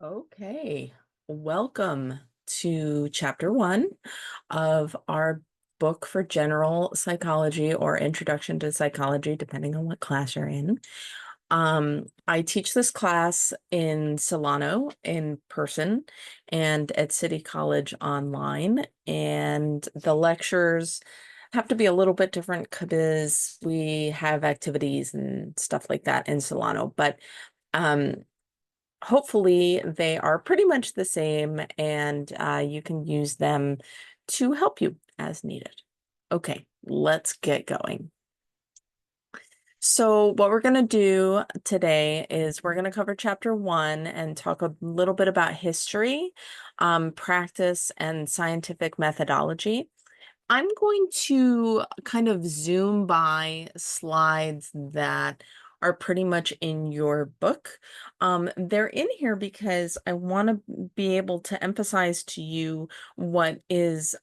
Okay, welcome to chapter one of our book for general psychology or introduction to psychology, depending on what class you're in. I teach this class in Solano in person and at City College online, and the lectures have to be a little bit different because we have activities and stuff like that in Solano, but um, hopefully they are pretty much the same and you can use them to help you as needed. Okay, let's get going. So what we're going to do today is we're going to cover chapter one and talk a little bit about history, practice, and scientific methodology. I'm going to kind of zoom by slides that are pretty much in your book. They're in here because I want to be able to emphasize to you what is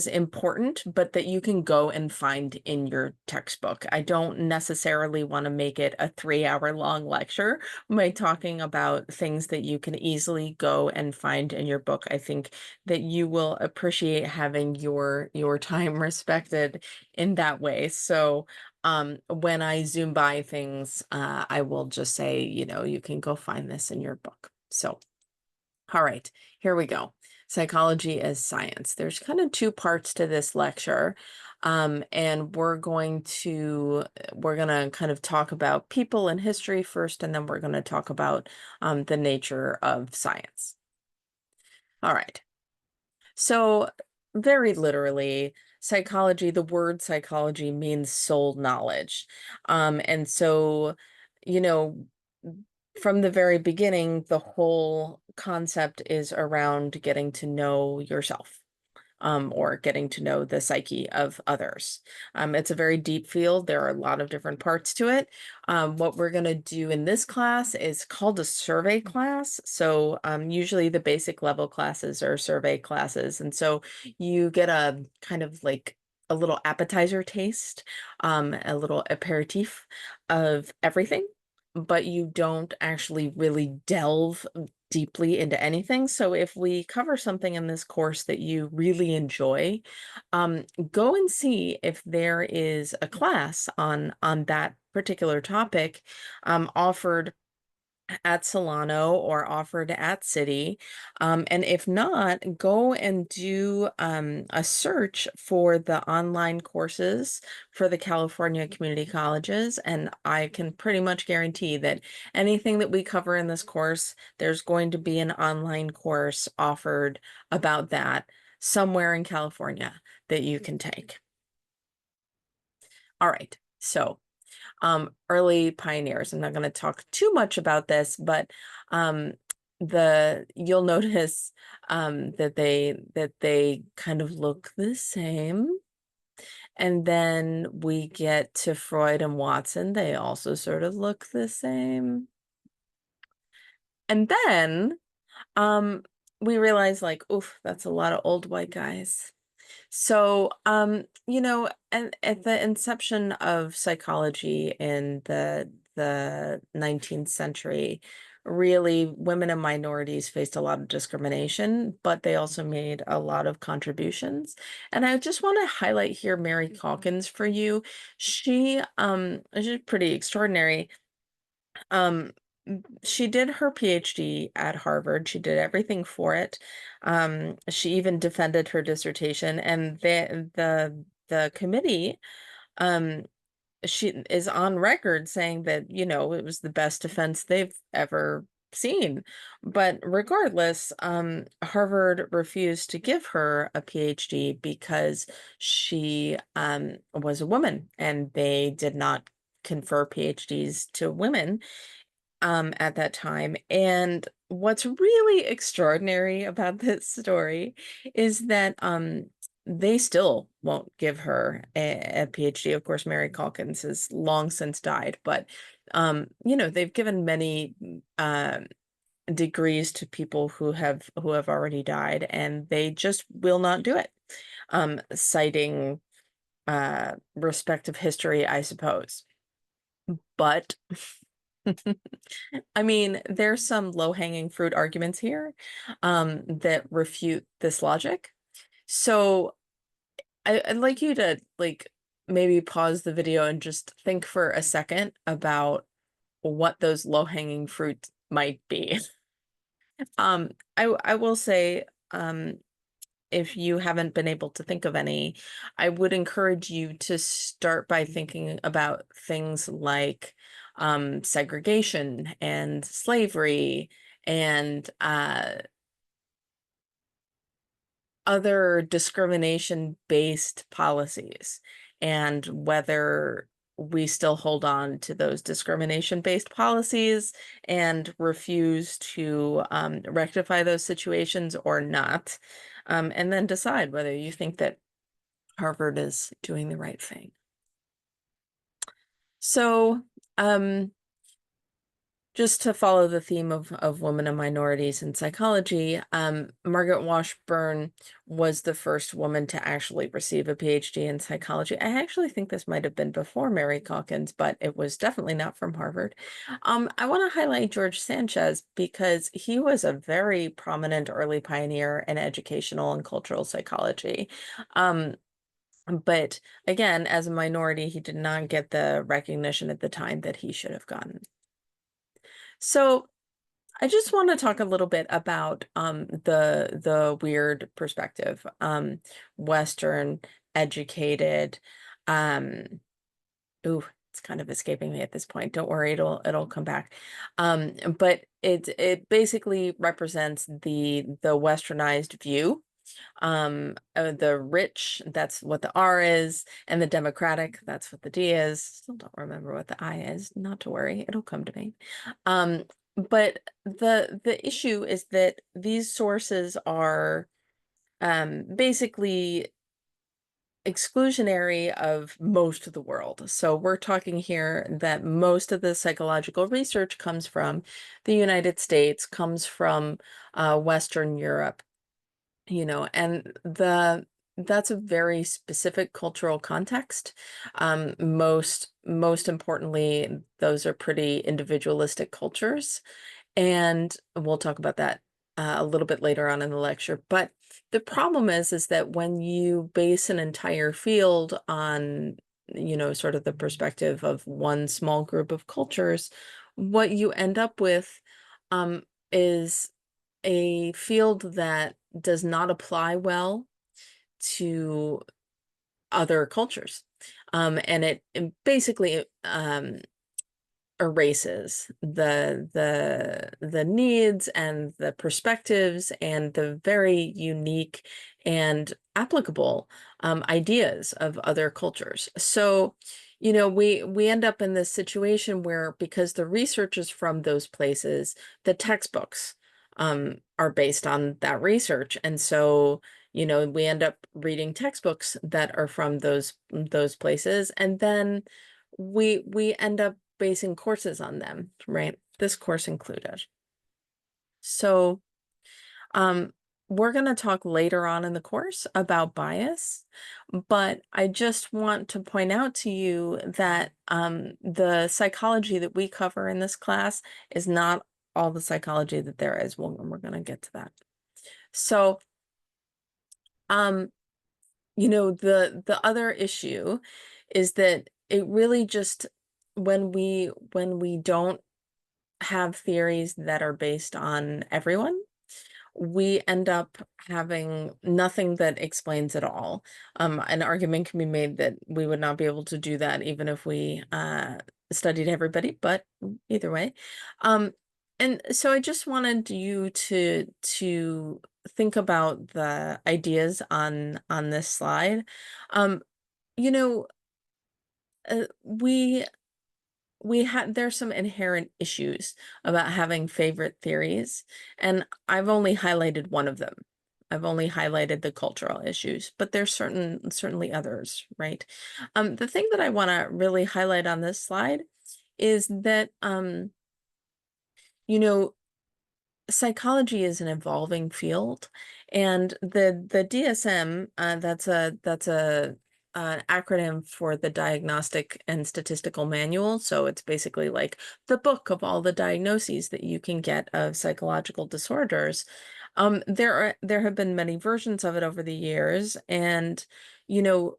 important, but that you can go and find in your textbook. I don't necessarily want to make it a 3-hour long lecture by talking about things that you can easily go and find in your book. I think that you will appreciate having your time respected in that way. So when I zoom by things, I will just say, you can go find this in your book. So all right, here we go. Psychology as science. There's kind of two parts to this lecture. And we're gonna kind of talk about people and history first, and then we're gonna talk about the nature of science. All right. So very literally, psychology, the word psychology means soul knowledge. And so, you know, from the very beginning, the whole concept is around getting to know yourself, or getting to know the psyche of others. It's a very deep field. There are a lot of different parts to it. What we're going to do in this class is called a survey class. So usually the basic level classes are survey classes. And so you get a kind of like a little appetizer taste, a little aperitif of everything, but you don't actually really delve deeply into anything. So if we cover something in this course that you really enjoy, go and see if there is a class on that particular topic offered at Solano or offered at City. And if not, go and do a search for the online courses for the California community colleges. And I can pretty much guarantee that anything that we cover in this course, there's going to be an online course offered about that somewhere in California that you can take. All right. So early pioneers. I'm not going to talk too much about this, but um, you'll notice that they kind of look the same. And then we get to Freud and Watson. They also sort of look the same. And then um, we realize like, oof, that's a lot of old white guys. So, and at the inception of psychology in the 19th century, really women and minorities faced a lot of discrimination, but they also made a lot of contributions. And I just want to highlight here Mary Calkins for you. She's pretty extraordinary. Um, she did her PhD at Harvard. She did everything for it. She even defended her dissertation, and the committee, um, she is on record saying that, it was the best defense they've ever seen. But regardless, Harvard refused to give her a PhD because she was a woman, and they did not confer PhDs to women at that time. And what's really extraordinary about this story is that they still won't give her a PhD. Of course, Mary Calkins has long since died, but they've given many degrees to people who have already died, and they just will not do it, citing respect of history, I suppose. But I mean, there's some low-hanging fruit arguments here that refute this logic. So I'd like you to like maybe pause the video and just think for a second about what those low-hanging fruits might be. I will say, if you haven't been able to think of any, I would encourage you to start by thinking about things like segregation and slavery and other discrimination-based policies, and whether we still hold on to those discrimination-based policies and refuse to rectify those situations or not, and then decide whether you think that Harvard is doing the right thing. So, um, just to follow the theme of women and minorities in psychology, Margaret Washburn was the first woman to actually receive a PhD in psychology. I actually think this might have been before Mary Calkins, but it was definitely not from Harvard. I want to highlight George Sanchez because he was a very prominent early pioneer in educational and cultural psychology. But again, as a minority, he did not get the recognition at the time that he should have gotten. So I just want to talk a little bit about the weird perspective, Western educated. Um, ooh, it's kind of escaping me at this point. Don't worry, it'll come back. But it basically represents the westernized view, the rich, that's what the R is, and the democratic, that's what the D is. Still don't remember what the I is. Not to worry, it'll come to me. But the issue is that these sources are basically exclusionary of most of the world. So we're talking here that most of the psychological research comes from the United States, comes from Western Europe, and that's a very specific cultural context. Most importantly, those are pretty individualistic cultures, and we'll talk about that a little bit later on in the lecture. But the problem is that when you base an entire field on, sort of the perspective of one small group of cultures, what you end up with is a field that does not apply well to other cultures. And it basically erases the needs and the perspectives and the very unique and applicable ideas of other cultures. So, we end up in this situation where, because the research is from those places, the textbooks are based on that research, and so we end up reading textbooks that are from those places, and then we end up basing courses on them, right? This course included. So, we're going to talk later on in the course about bias, but I just want to point out to you that the psychology that we cover in this class is not all the psychology that there is. We're going to get to that. So, the other issue is that it really just, when we don't have theories that are based on everyone, we end up having nothing that explains it all. An argument can be made that we would not be able to do that even if we studied everybody, but either way. And so I just wanted you to think about the ideas on this slide. Um, you know, we had there's some inherent issues about having favorite theories, and I've only highlighted one of them. I've only highlighted the cultural issues, but there's certainly others, right? The thing that I want to really highlight on this slide is that you know psychology is an evolving field, and the DSM, that's a an acronym for the Diagnostic and Statistical Manual. So it's basically like the book of all the diagnoses that you can get of psychological disorders. There have been many versions of it over the years, and you know,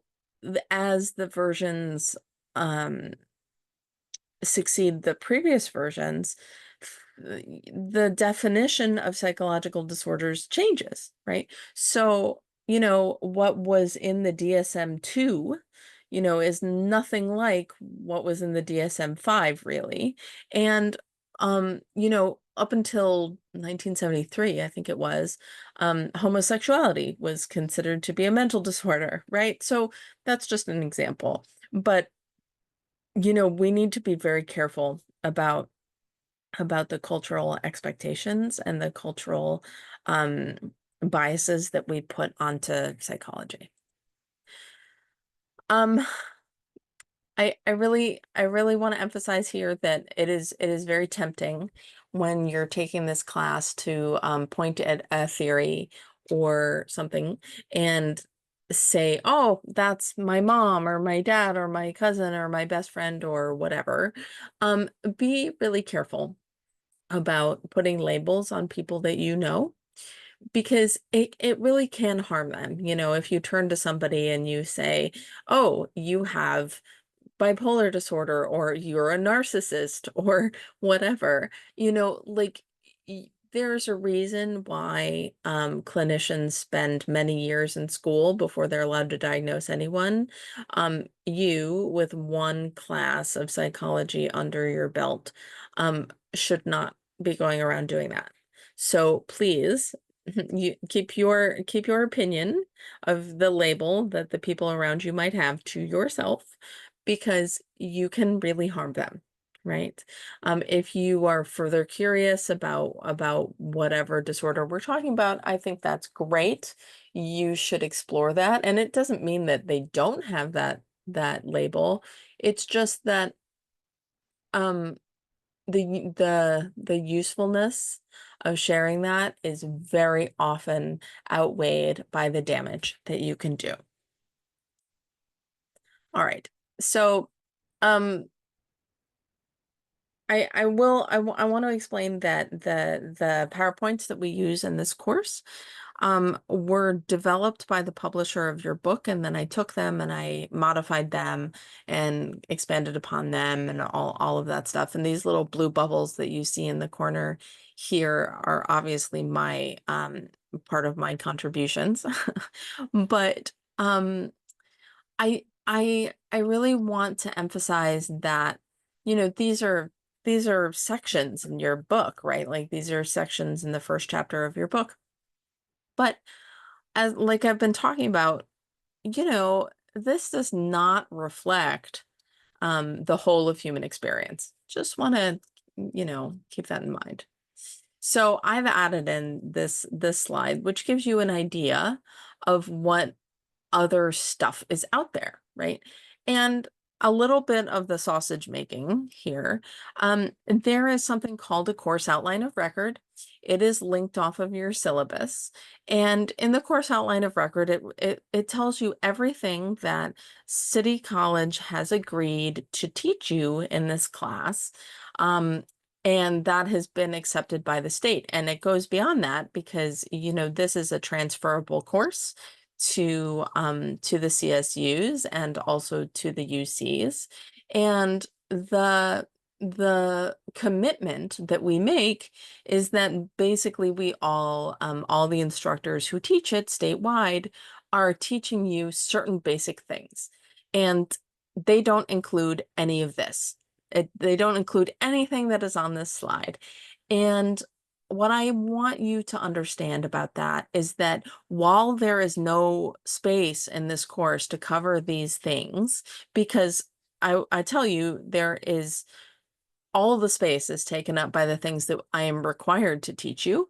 as the versions um, succeed the previous versions, the definition of psychological disorders changes, right? So, what was in the DSM-2, is nothing like what was in the DSM-5, really. And, up until 1973, I think it was, homosexuality was considered to be a mental disorder, right? So that's just an example. But we need to be very careful about the cultural expectations and the cultural um, biases that we put onto psychology. Um, I really want to emphasize here that it is very tempting when you're taking this class to point at a theory or something and say, "Oh, that's my mom or my dad or my cousin or my best friend or whatever." Be really careful about putting labels on people that because it really can harm them. If you turn to somebody and you say, "Oh, you have bipolar disorder," or "You're a narcissist," or whatever, like there's a reason why clinicians spend many years in school before they're allowed to diagnose anyone. You, with one class of psychology under your belt, should not be going around doing that. So please, you keep your opinion of the label that the people around you might have to yourself, because you can really harm them, right? If you are further curious about whatever disorder we're talking about, I think that's great. You should explore that, and it doesn't mean that they don't have that label. It's just that um the usefulness of sharing that is very often outweighed by the damage that you can do. All right. So, um, I want to explain that the PowerPoints that we use in this course were developed by the publisher of your book, and then I took them and I modified them and expanded upon them and all of that stuff. And these little blue bubbles that you see in the corner here are obviously my part of my contributions. But I really want to emphasize that, these are sections in your book, right? Like these are sections in the first chapter of your book. But as like I've been talking about, this does not reflect the whole of human experience. Just want to, keep that in mind. So I've added in this slide, which gives you an idea of what other stuff is out there, right? And a little bit of the sausage making here. There is something called a course outline of record. It is linked off of your syllabus. And in the course outline of record, it tells you everything that City College has agreed to teach you in this class. And that has been accepted by the state. And it goes beyond that because, this is a transferable course to the CSUs and also to the UCs. And the commitment that we make is that basically we all the instructors who teach it statewide are teaching you certain basic things. And they don't include any of this. They don't include anything that is on this slide. And what I want you to understand about that is that while there is no space in this course to cover these things, because I tell you, all the space is taken up by the things that I am required to teach you.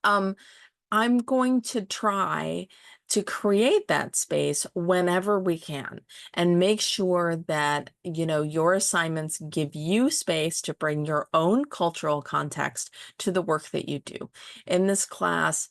I'm going to try to create that space whenever we can and make sure that, your assignments give you space to bring your own cultural context to the work that you do. In this class,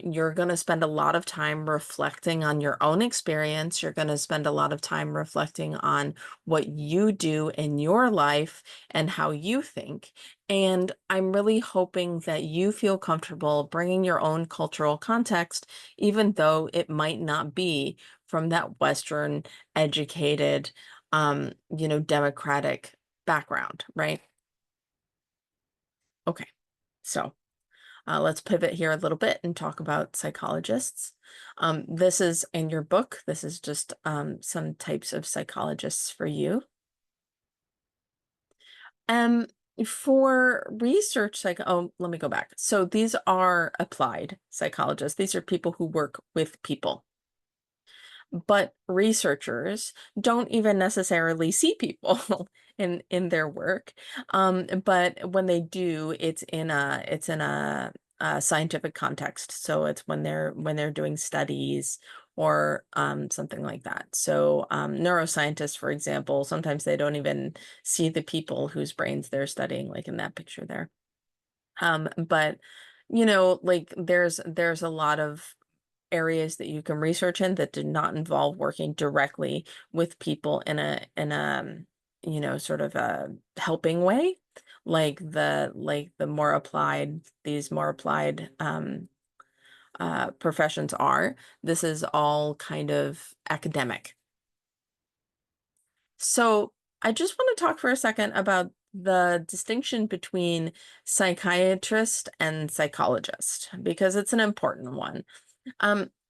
you're going to spend a lot of time reflecting on your own experience. You're going to spend a lot of time reflecting on what you do in your life and how you think. And I'm really hoping that you feel comfortable bringing your own cultural context, even though it might not be from that Western educated, democratic background, right? Okay. So let's pivot here a little bit and talk about psychologists. This is in your book. This is just some types of psychologists for you. Um, for research let me go back. So these are applied psychologists. These are people who work with people. But researchers don't even necessarily see people in their work. But when they do, it's in a scientific context. So it's when they're doing studies or something like that. So neuroscientists, for example, sometimes they don't even see the people whose brains they're studying, like in that picture there. But like there's a lot of areas that you can research in that do not involve working directly with people in a sort of a helping way, like the more applied these more applied professions are. This is all kind of academic. So I just want to talk for a second about the distinction between psychiatrist and psychologist because it's an important one.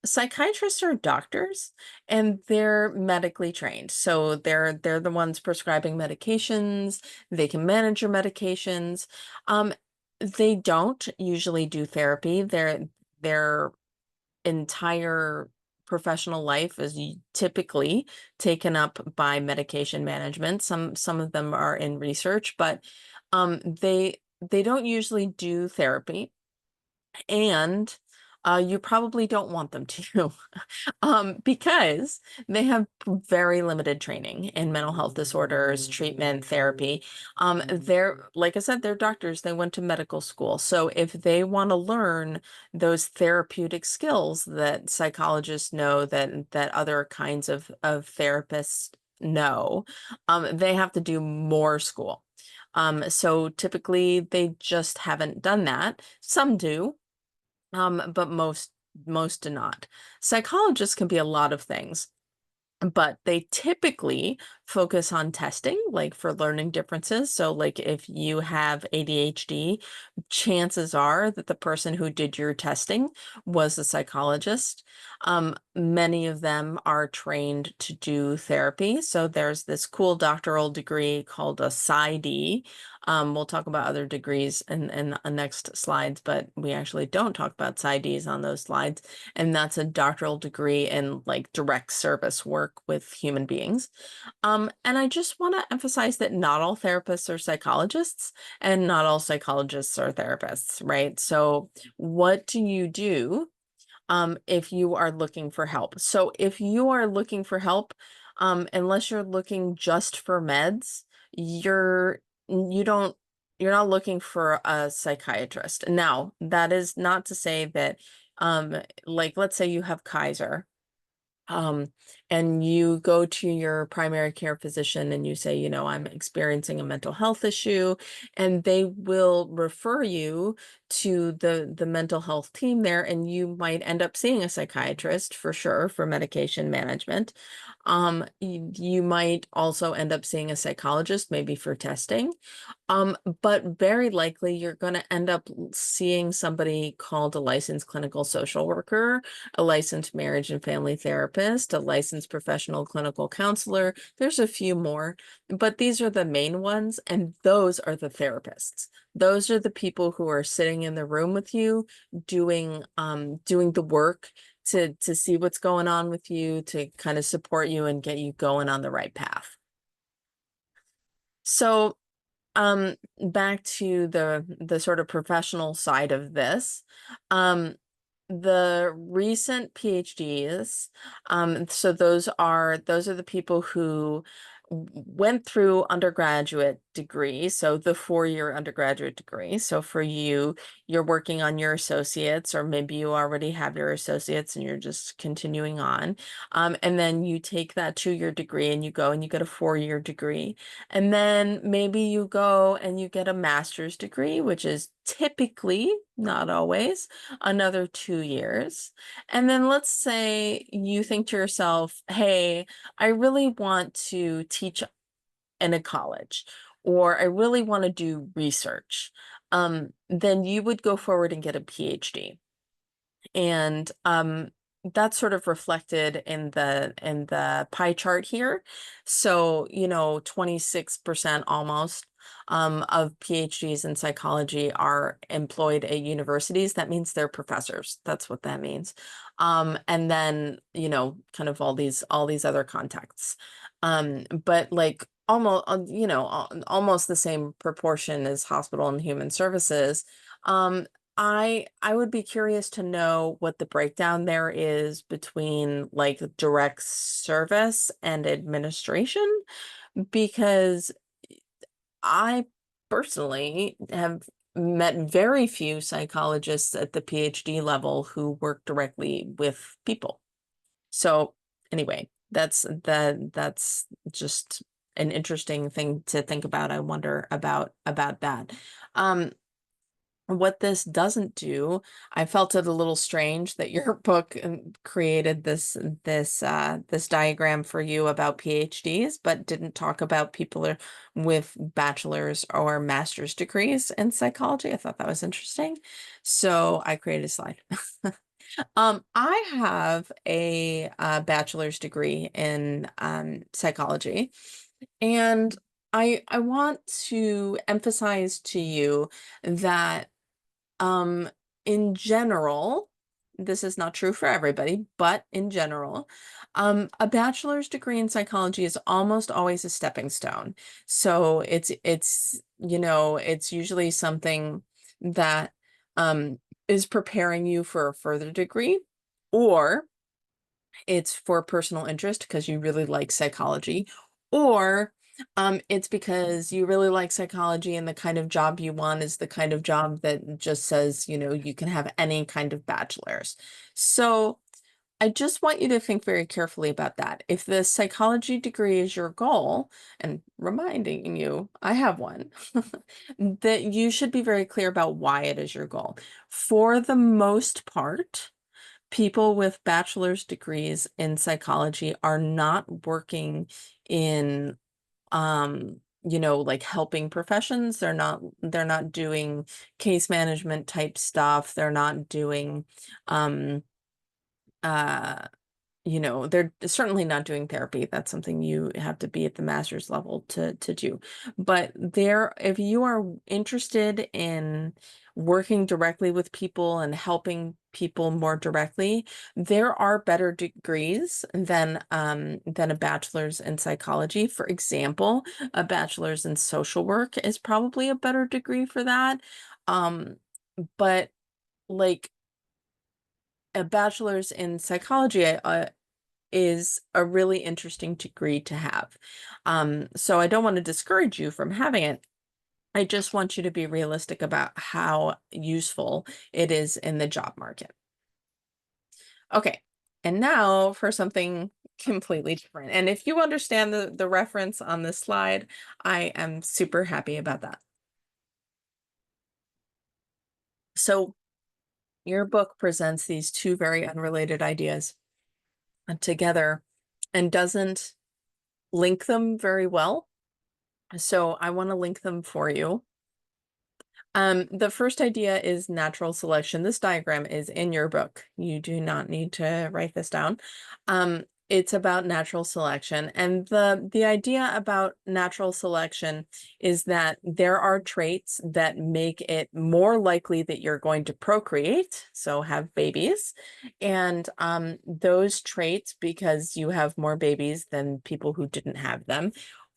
Psychiatrists are doctors and they're medically trained. So they're the ones prescribing medications. They can manage your medications. Um, they don't usually do therapy. Their entire professional life is typically taken up by medication management. Some of them are in research, but they don't usually do therapy, and you probably don't want them to. Because they have very limited training in mental health disorders, treatment, therapy. They're, like I said, they're doctors. They went to medical school. So if they want to learn those therapeutic skills that psychologists know, that other kinds of therapists know, they have to do more school. So typically they just haven't done that. Some do, but most do not. Psychologists can be a lot of things, but they typically focus on testing, like for learning differences. So, like if you have ADHD, chances are that the person who did your testing was a psychologist. Many of them are trained to do therapy. So, there's this cool doctoral degree called a PsyD. We'll talk about other degrees in the next slides, but we actually don't talk about PsyDs on those slides. And that's a doctoral degree in like direct service work with human beings. And I just want to emphasize that not all therapists are psychologists and not all psychologists are therapists, right? So what do you do if you are looking for help? So if you are looking for help, unless you're looking just for meds, you don't you're not looking for a psychiatrist. Now, that is not to say that like let's say you have Kaiser, um, and you go to your primary care physician and you say, I'm experiencing a mental health issue, and they will refer you to the mental health team there, and you might end up seeing a psychiatrist for sure for medication management. You might also end up seeing a psychologist, maybe for testing. But very likely you're going to end up seeing somebody called a licensed clinical social worker, a licensed marriage and family therapist, a licensed professional clinical counselor. There's a few more, but these are the main ones, and those are the therapists. Those are the people who are sitting in the room with you, doing the work to see what's going on with you, to kind of support you and get you going on the right path. So back to the sort of professional side of this. Um, The recent PhDs, so those are the people who went through undergraduate degree, so the 4-year undergraduate degree. So for you, you're working on your associates, or maybe you already have your associates and you're just continuing on. And then you take that 2-year degree and you go and you get a 4-year degree. And then maybe you go and you get a master's degree, which is typically, not always, another 2 years. And then let's say you think to yourself, hey, I really want to teach in a college, or I really want to do research. Then you would go forward and get a PhD. And that's sort of reflected in the pie chart here. So, 26% almost of PhDs in psychology are employed at universities. That means they're professors. That's what that means. And then, kind of all these other contexts. But like almost the same proportion as hospital and human services. I would be curious to know what the breakdown there is between like direct service and administration, because I personally have met very few psychologists at the PhD level who work directly with people. So anyway, that's just an interesting thing to think about. I wonder about that. Um, what this doesn't do, I felt it a little strange that your book created this diagram for you about PhDs, but didn't talk about people with bachelor's or master's degrees in psychology. I thought that was interesting. So I created a slide. I have a bachelor's degree in psychology, and I want to emphasize to you that um, in general, this is not true for everybody, but in general, a bachelor's degree in psychology is almost always a stepping stone. So it's usually something that is preparing you for a further degree, or it's for personal interest because you really like psychology, or it's because you really like psychology and the kind of job you want is the kind of job that just says, you can have any kind of bachelor's. So I just want you to think very carefully about that. If the psychology degree is your goal, and reminding you, I have one, that you should be very clear about why it is your goal. For the most part, people with bachelor's degrees in psychology are not working in like helping professions. They're not doing case management type stuff. They're not doing um uh they're certainly not doing therapy. That's something you have to be at the master's level to do. But if you are interested in working directly with people and helping people more directly, there are better degrees than a bachelor's in psychology. For example, a bachelor's in social work is probably a better degree for that. But like a bachelor's in psychology, is a really interesting degree to have. So I don't want to discourage you from having it. I just want you to be realistic about how useful it is in the job market. Okay, and now for something completely different. And if you understand the reference on this slide, I am super happy about that. So your book presents these two very unrelated ideas together and doesn't link them very well. So I want to link them for you. The first idea is natural selection. This diagram is in your book. You do not need to write this down. It's about natural selection. And the idea about natural selection is that there are traits that make it more likely that you're going to procreate, so have babies. And those traits, because you have more babies than people who didn't have them,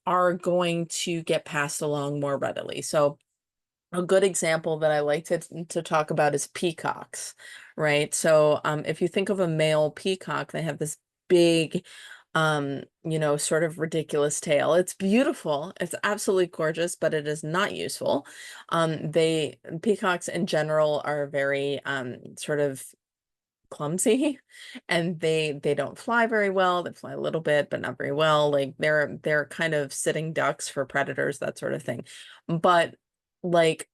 are going to get passed along more readily. So A good example that I like to talk about is peacocks, right? So if you think of a male peacock, they have this big, sort of ridiculous tail. It's beautiful. It's absolutely gorgeous, but it is not useful. Peacocks in general are very sort of clumsy and they don't fly very well. They fly a little bit, but not very well. Like they're kind of sitting ducks for predators, that sort of thing. But like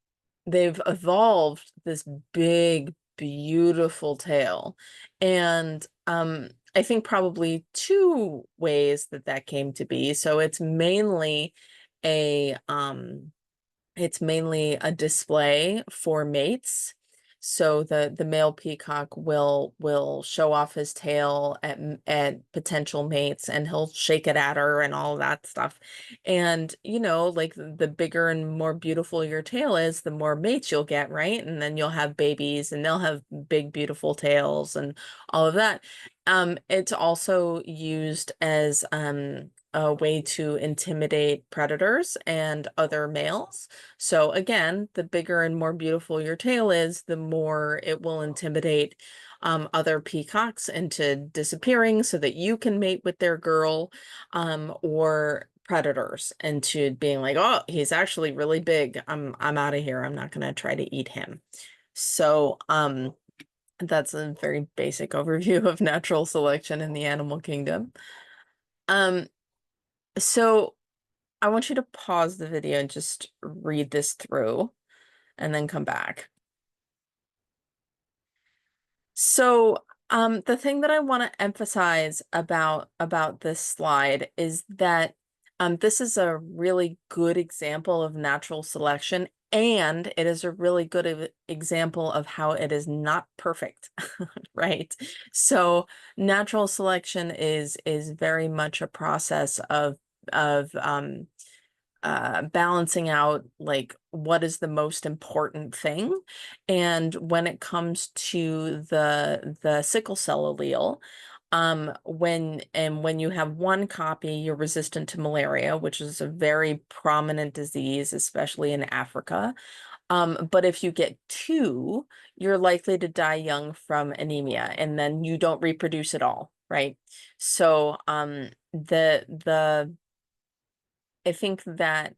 they've evolved this big, beautiful tail. And I think probably two ways that that came to be. So a it's mainly a display for mates. So the male peacock will show off his tail at potential mates, and he'll shake it at her and all that stuff. And like the bigger and more beautiful your tail is, the more mates you'll get, right? And then you'll have babies and they'll have big beautiful tails and all of that. It's also used as a way to intimidate predators and other males. So again, the bigger and more beautiful your tail is, the more it will intimidate other peacocks into disappearing so that you can mate with their girl, or predators into being like, oh, he's actually really big. I'm out of here. I'm not gonna try to eat him. So that's a very basic overview of natural selection in the animal kingdom. Um, so I want you to pause the video and just read this through and then come back. So, the thing that I want to emphasize about this slide is that this is a really good example of natural selection, and it is a really good example of how it is not perfect, right? So, natural selection is very much a process of balancing out like what is the most important thing. And when it comes to the sickle cell allele, when you have one copy, you're resistant to malaria, which is a very prominent disease, especially in Africa. But if you get two, you're likely to die young from anemia, and then you don't reproduce at all, right? So the I think that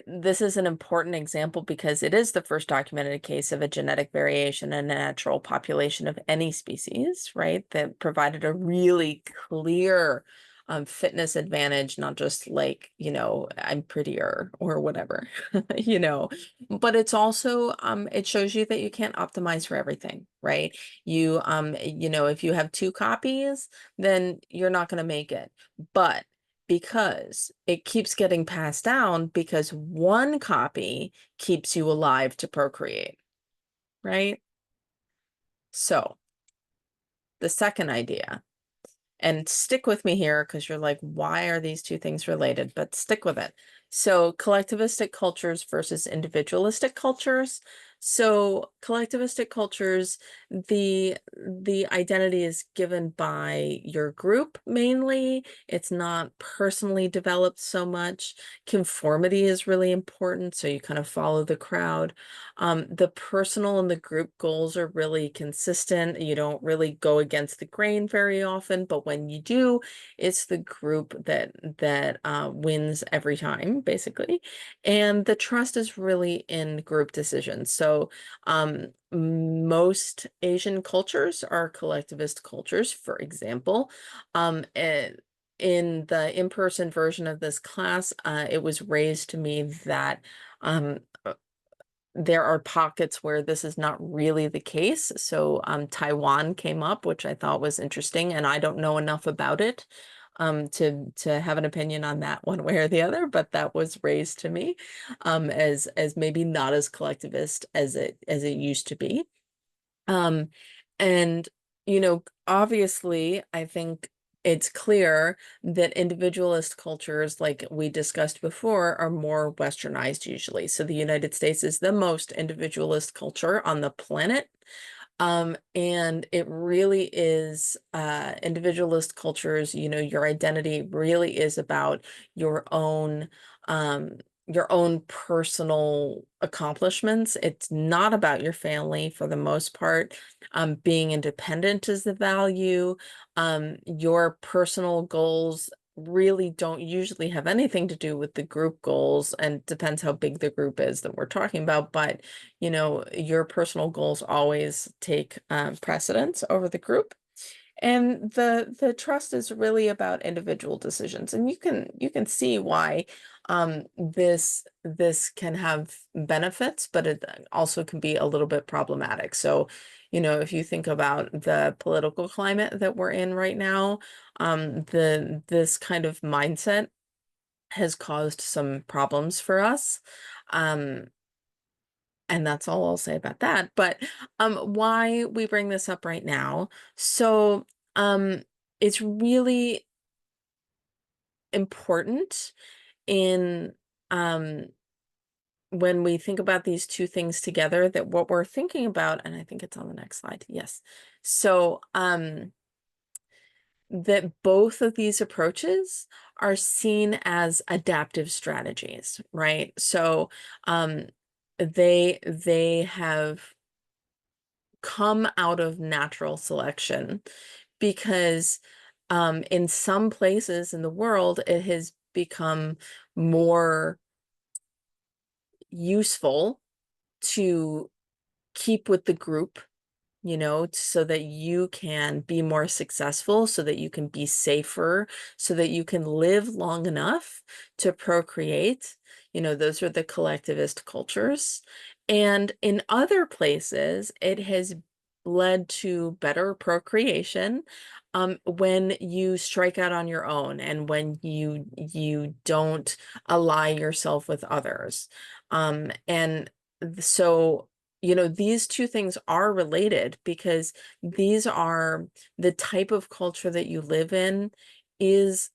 this is an important example because it is the first documented case of a genetic variation in a natural population of any species, right? That provided a really clear fitness advantage, not just like, I'm prettier or whatever, you know, but it's also, it shows you that you can't optimize for everything, right? If you have two copies, then you're not going to make it. But because it keeps getting passed down because one copy keeps you alive to procreate, right? So the second idea, and stick with me here because you're like, why are these two things related? But stick with it. So collectivistic cultures versus individualistic cultures. So collectivistic cultures, the identity is given by your group mainly. It's not personally developed so much. Conformity is really important, so you kind of follow the crowd. The personal and the group goals are really consistent. You don't really go against the grain very often, but when you do, it's the group that wins every time, basically. And the trust is really in group decisions. So most Asian cultures are collectivist cultures, for example. In the in-person version of this class, it was raised to me that um, there are pockets where this is not really the case. So Taiwan came up, which I thought was interesting, and I don't know enough about it to have an opinion on that one way or the other, but that was raised to me as maybe not as collectivist as it used to be. Um, and, obviously, I think it's clear that individualist cultures, like we discussed before, are more westernized usually. So the United States is the most individualist culture on the planet. And it really is individualist cultures, your identity really is about your own your own personal accomplishments. It's not about your family for the most part. Being independent is the value. Your personal goals really don't usually have anything to do with the group goals, and depends how big the group is that we're talking about. But, your personal goals always take precedence over the group. And the trust is really about individual decisions. And you can see why this can have benefits, but it also can be a little bit problematic. So, if you think about the political climate that we're in right now, this kind of mindset has caused some problems for us. Um, and that's all I'll say about that. But why we bring this up right now. So um, it's really important in um, when we think about these two things together, that what we're thinking about, and I think it's on the next slide. Yes. So that both of these approaches are seen as adaptive strategies, right? So they have come out of natural selection because in some places in the world, it has become more useful to keep with the group, so that you can be more successful, so that you can be safer, so that you can live long enough to procreate. Those are the collectivist cultures. And in other places, it has led to better procreation when you strike out on your own, and when you don't ally yourself with others. And so these two things are related, because these are the type of culture that you live in is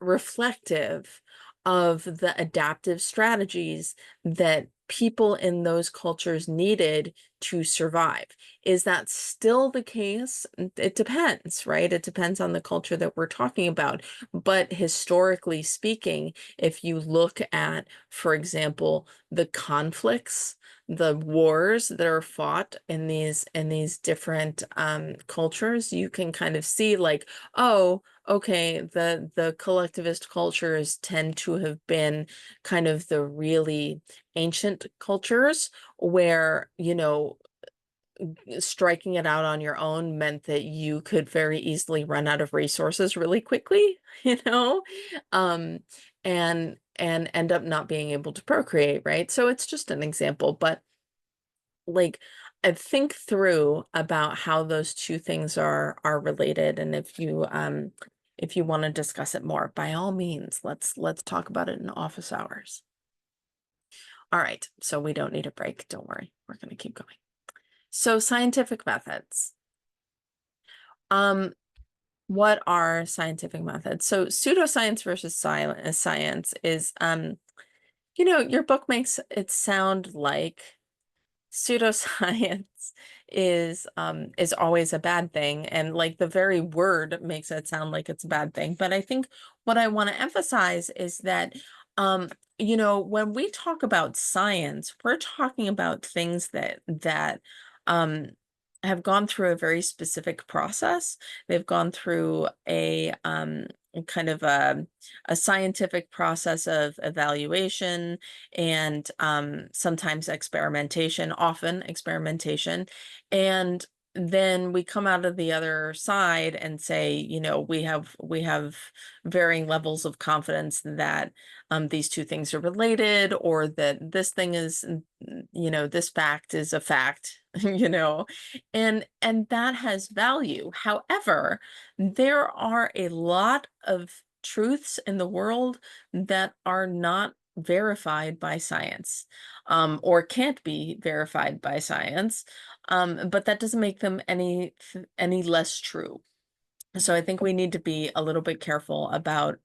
reflective of the adaptive strategies that people in those cultures needed to survive. Is that still the case? It depends, right? It depends on the culture that we're talking about. But historically speaking, if you look at, for example, the conflicts, the wars that are fought in these different cultures, you can kind of see, like, oh, okay, the collectivist cultures tend to have been kind of the really ancient cultures where, striking it out on your own meant that you could very easily run out of resources really quickly, um, and end up not being able to procreate, right? So it's just an example, but like, I think through about how those two things are related. And if you want to discuss it more, by all means, let's talk about it in office hours. All right, so we don't need a break. Don't worry, we're going to keep going. So scientific methods. What are scientific methods? So pseudoscience versus science is, your book makes it sound like pseudoscience is always a bad thing, and like the very word makes it sound like it's a bad thing. But I think what I want to emphasize is that when we talk about science, we're talking about things that um have gone through a very specific process. They've gone through a kind of a scientific process of evaluation, and sometimes experimentation, often experimentation. And then we come out of the other side and say, we have varying levels of confidence that these two things are related, or that this thing is, this fact is a fact, and that has value. However, there are a lot of truths in the world that are not verified by science, or can't be verified by science, but that doesn't make them any less true. So I think we need to be a little bit careful about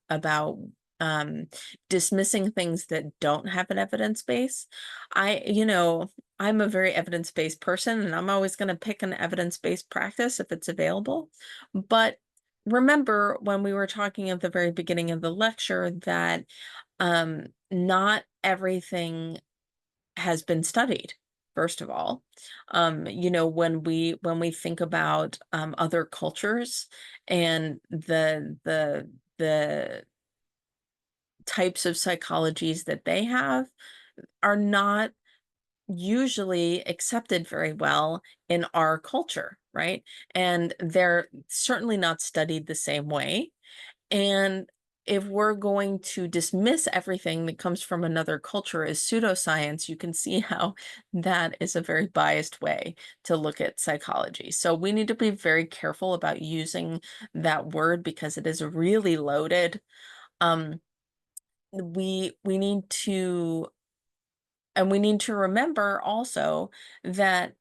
dismissing things that don't have an evidence base. I'm a very evidence-based person, and I'm always going to pick an evidence-based practice if it's available. But remember, when we were talking at the very beginning of the lecture, that not everything has been studied, first of all. When we think about other cultures and the types of psychologies that they have are not usually accepted very well in our culture, right? And they're certainly not studied the same way. And if we're going to dismiss everything that comes from another culture as pseudoscience, you can see how that is a very biased way to look at psychology. So we need to be very careful about using that word because it is really loaded. Um, we need to, and we need to remember also that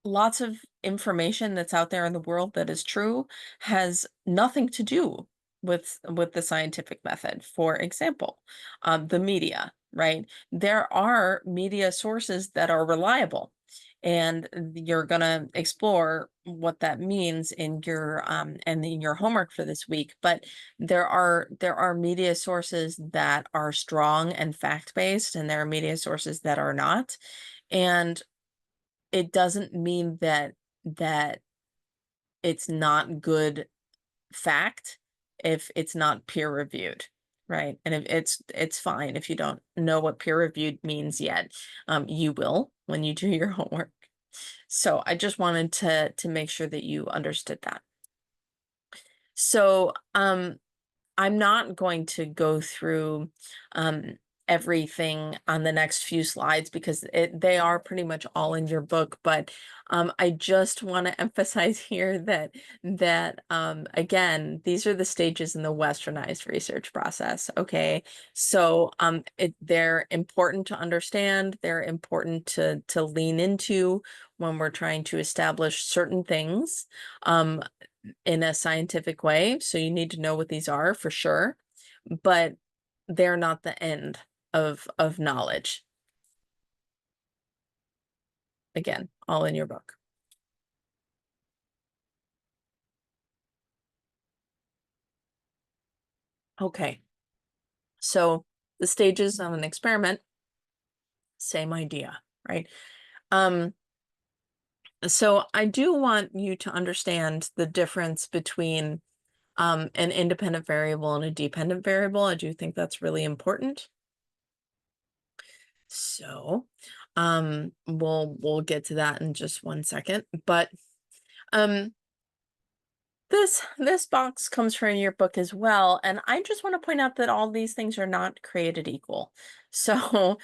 lots of information that's out there in the world that is true has nothing to do with the scientific method. For example, the media, right? There are media sources that are reliable, and you're going to explore what that means in your and in your homework for this week. But there are media sources that are strong and fact-based, and there are media sources that are not. And it doesn't mean that it's not good fact if it's not peer reviewed, right? And if it's fine if you don't know what peer reviewed means yet. You will when you do your homework. So I just wanted to make sure that you understood that. So I'm not going to go through um, everything on the next few slides because they are pretty much all in your book. But I just want to emphasize here that again, these are the stages in the westernized research process. Okay, so they're important to understand. They're important to lean into when we're trying to establish certain things. In a scientific way. So you need to know what these are for sure, but they're not the end of knowledge. Again, all in your book. Okay. So the stages of an experiment, same idea, right? Um, so I do want you to understand the difference between an independent variable and a dependent variable. I do think that's really important. So, we'll get to that in just one second. But um, this box comes from your book as well, and I just want to point out that all these things are not created equal. So,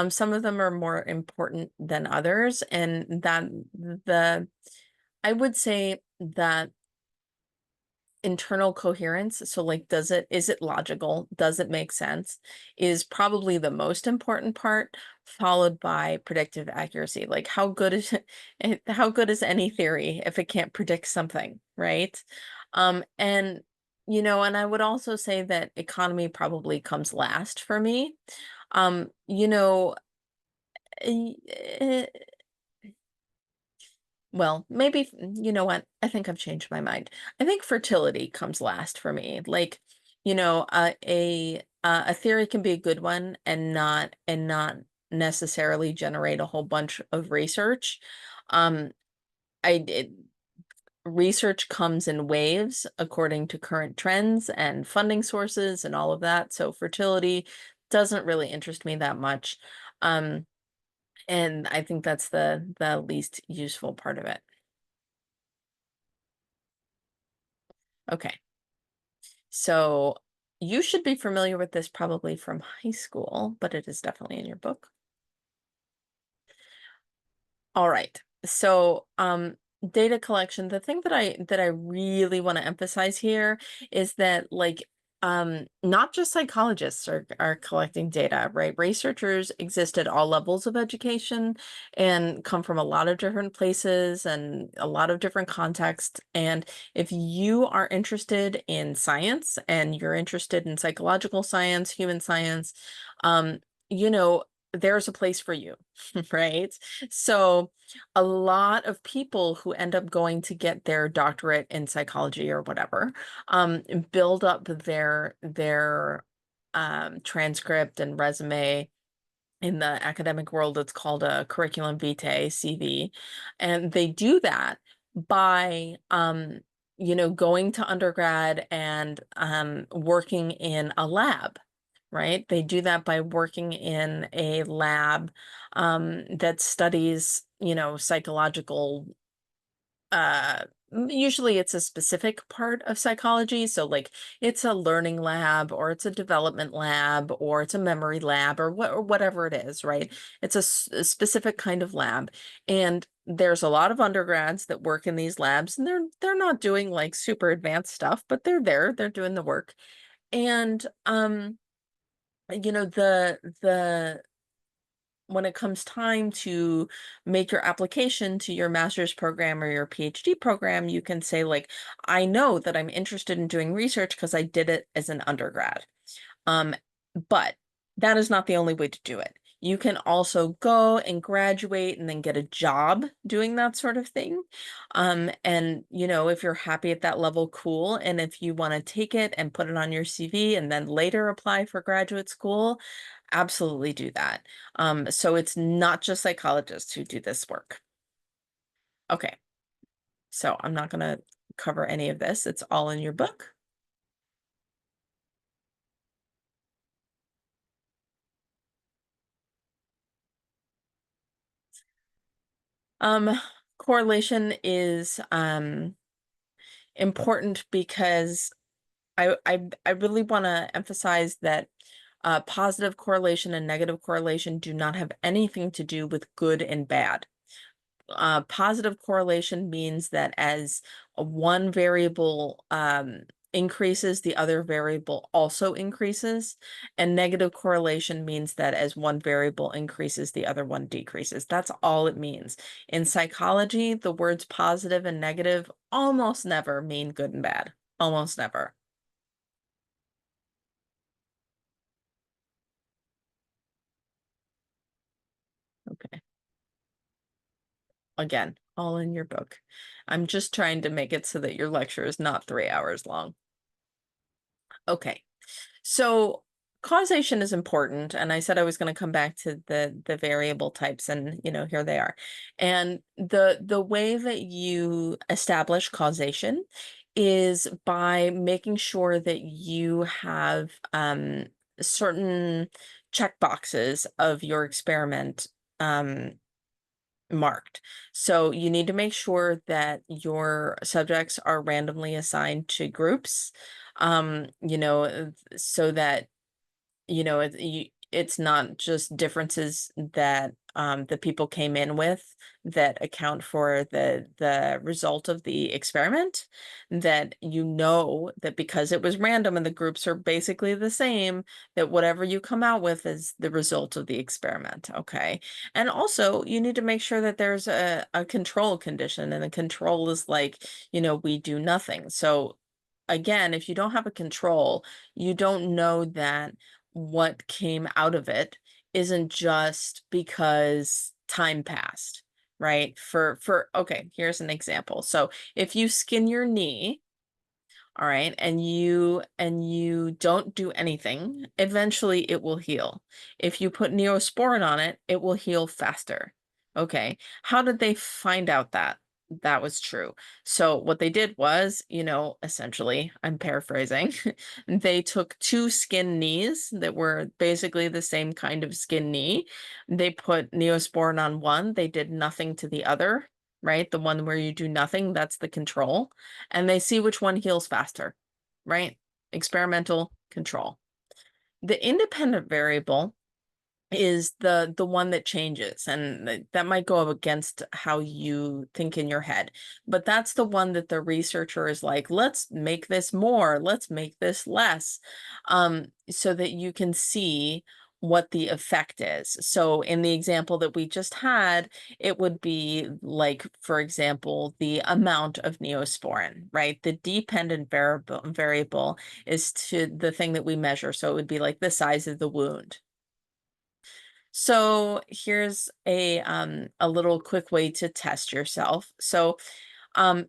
some of them are more important than others, and that the I would say that internal coherence, so like is it logical, does it make sense, is probably the most important part, followed by predictive accuracy. Like how good is how good is any theory if it can't predict something, right? And and I would also say that economy probably comes last for me. um you know eh, Well, maybe, you know what? I think I've changed my mind. I think fertility comes last for me. Like, a theory can be a good one and not necessarily generate a whole bunch of research. Um, I it, Research comes in waves according to current trends and funding sources and all of that. So fertility doesn't really interest me that much. Um, and I think that's the least useful part of it. Okay. So you should be familiar with this probably from high school, but it is definitely in your book. All right. So, data collection, the thing that I really want to emphasize here is that like not just psychologists are collecting data, right? Researchers exist at all levels of education and come from a lot of different places and a lot of different contexts. And if you are interested in science and you're interested in psychological science, human science, um, you know, there's a place for you, right? So a lot of people who end up going to get their doctorate in psychology or whatever, build up their transcript and resume. In the academic world, it's called a curriculum vitae, CV. And they do that by, going to undergrad and working in a lab, right? They do that by working in a lab that studies, psychological usually it's a specific part of psychology. So like it's a learning lab or it's a development lab or it's a memory lab or whatever it is, right? It's a specific kind of lab. And there's a lot of undergrads that work in these labs and they're not doing like super advanced stuff, but they're there, they're doing the work. And the when it comes time to make your application to your master's program or your PhD program, you can say like, I know that I'm interested in doing research because I did it as an undergrad. But that is not the only way to do it. You can also go and graduate and then get a job doing that sort of thing. And if you're happy at that level, cool. And if you want to take it and put it on your CV and then later apply for graduate school, absolutely do that. So it's not just psychologists who do this work. Okay, so I'm not going to cover any of this. It's all in your book. Um, Correlation is important because I really want to emphasize that positive correlation and negative correlation do not have anything to do with good and bad. Positive correlation means that as one variable increases, the other variable also increases. And negative correlation means that as one variable increases, the other one decreases. That's all it means. In psychology, the words positive and negative almost never mean good and bad. Almost never. Okay. Again, all in your book. I'm just trying to make it so that your lecture is not 3 hours long. Okay. So causation is important, and I said I was going to come back to the variable types, and here they are. And the way that you establish causation is by making sure that you have certain check boxes of your experiment marked. So you need to make sure that your subjects are randomly assigned to groups, so that it's not just differences that the people came in with that account for the result of the experiment. That that because it was random and the groups are basically the same, that whatever you come out with is the result of the experiment. Okay. And also you need to make sure that there's a control condition, and the control is like, we do nothing. So again, if you don't have a control, you don't know that what came out of it isn't just because time passed, right? Okay, here's an example. So if you skin your knee, all right, and you don't do anything, eventually it will heal. If you put Neosporin on it, it will heal faster. Okay. How did they find out that that was true? So what they did was, essentially, I'm paraphrasing, they took two skin knees that were basically the same kind of skin knee. They put Neosporin on one, they did nothing to the other, right? The one where you do nothing, that's the control, and they see which one heals faster, right? Experimental control. The independent variable is the one that changes, and that might go up against how you think in your head, but that's the one that the researcher is like, let's make this more, let's make this less, so that you can see what the effect is. So in the example that we just had, it would be like, for example, the amount of Neosporin, right? The dependent variable is to the thing that we measure, so it would be like the size of the wound. So here's a little quick way to test yourself. So um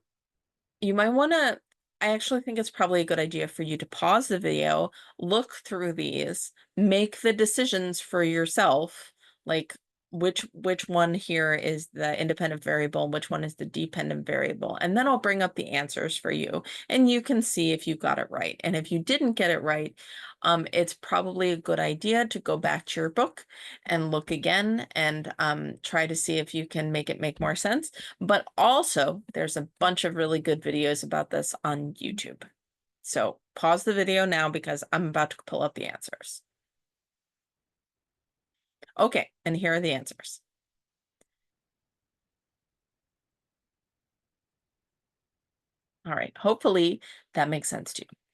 you might want to I actually think it's probably a good idea for you to pause the video, look through these, make the decisions for yourself, like which one here is the independent variable, which one is the dependent variable, and then I'll bring up the answers for you, and you can see if you got it right. And if you didn't get it right, it's probably a good idea to go back to your book and look again and try to see if you can make it make more sense. But also, there's a bunch of really good videos about this on YouTube. So pause the video now because I'm about to pull up the answers. Okay, and here are the answers. All right, hopefully that makes sense to you.